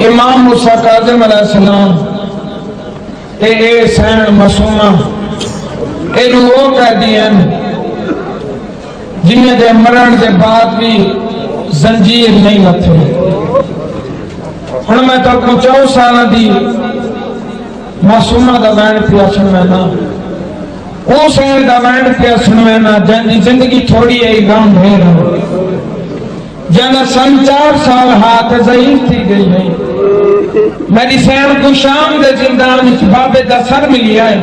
इमाम मूसा काज़िम अलैहिस्सलाम ए सैन मसूमा ए वो कह दियन जिन्हें दे मरण के बाद भी जंजीर नहीं लथे। हुण मैं तो 4 साल दी मासूमा दा वैन पिया सुनना, उस शहर दा वैन पिया सुनना जंदी जिंदगी थोड़ी है गांव ढेर जना सन 4 साल हाथ ज़ईफ थी गई है। मेरी सैन को शाम दे जिंदान विच बाबे दा सर मिलिया है।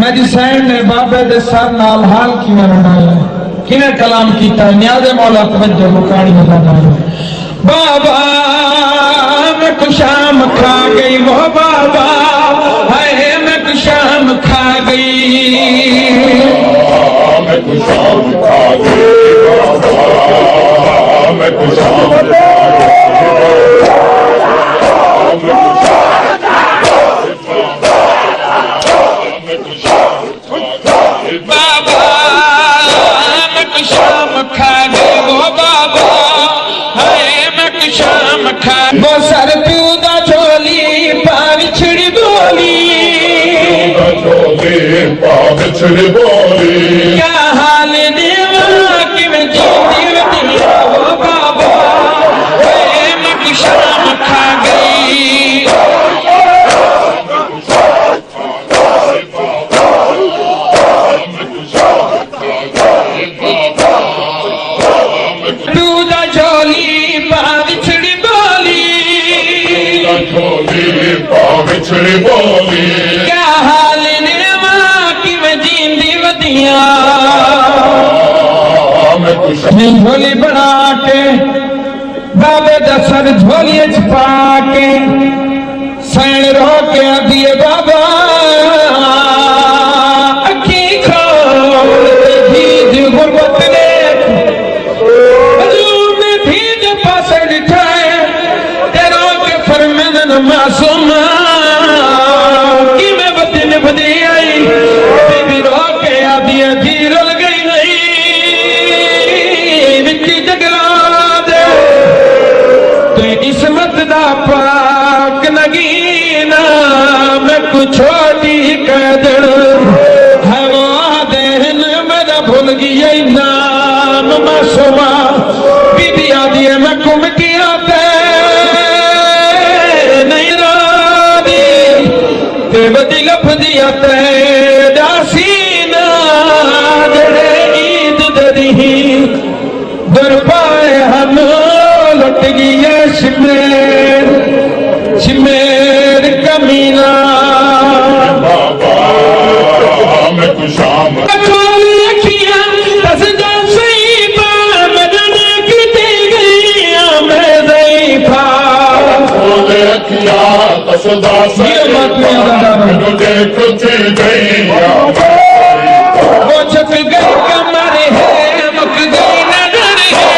मेरी सैन ने बाबे दे सर नाल हाल किवें रंडाया किवें कलाम कीता न्याज़े मौला तवज्जो मुकानी लगा बाबा मैं कुशाम खा गई वो बाबा हाय मैं कुशाम खा गई मैं कुशाम खा गई मैं कुशाम बाबा मैं कुशाम खा गई वो बाबा हाय मैं कुशाम खा वो सर प्यूदा झोली पाविछड़ी बोली पाविछड़ी बोली क्या हाल देवा कि मैं जीती वतिया वो बाबा हाय मैं कुशाम खा गई प्यूदा झोली पाविछड़ी बोली पाविछड़ी बोली क्या हाल नेवा कि मैं जींदी वतिया झोली बना के बाबे दा सर झोली च पा के सैन रो के दिए बाबा अखी खोल भीज गुरबत ने हजूर ने भीज पासे दिखाए तेरो के फरमान मासूमा कि मैं बदन बदी आई बीबी रो के आदि धीर लग गई नहीं विची जगरा दे तो इसमत दा पाक नगीना मैं कुछ छोटी कदर है वो देन मेरा भूल गया नाम मासूमा बीबी आदि मैं कुम किया नहीं रादी ते बदी लफदिया ते दासीना जड़े ईद ददी दर पाए हम लुट गए शिमेर शिमेर कमीना बाबा मैं कुशाम अखियां दस जा सही मदन की गई मैं ज़ईफा बोले अखियां दस जा सही मदन की गई वो छक गई कमर है मुक गई नजर है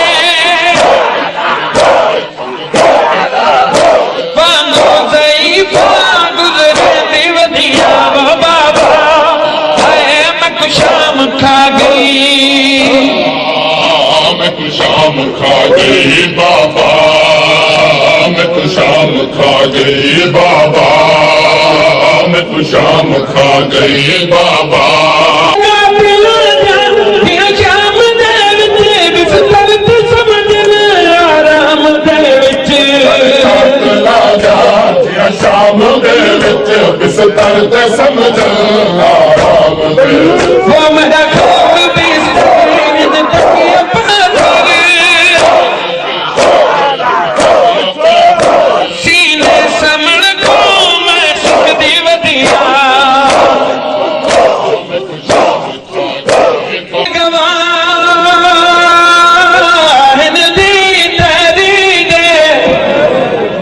बांधो ज़ईफा गुजरे दिवदिया वो बाबा हाय मैं कुशाम खा गई मैं कुशाम खा गई बाबा मैं कुशाम खा गई बाबा मैं कुशाम खा गई बाबा शाम दे विच बिस्तर ते समझ आराम दे वो मेरा खूब बिस्तर विच तकिया पाकर सीने समण को मैं सुखदी वदिया गवाहन दी तेरी दे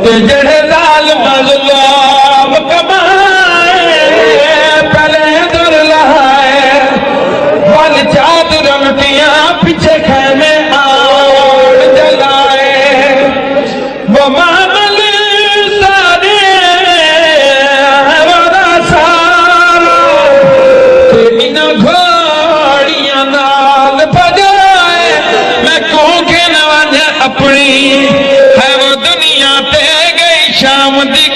ते जड़े लाल मज़लूम कमाए पहले दुर लहाए वल चादर रमतियां पीछे खैमे आड़ जलाए वो मामल सारे वादा सारा ते इन घोड़ियां नाल बजाए मैं कौन के नवा शाम दी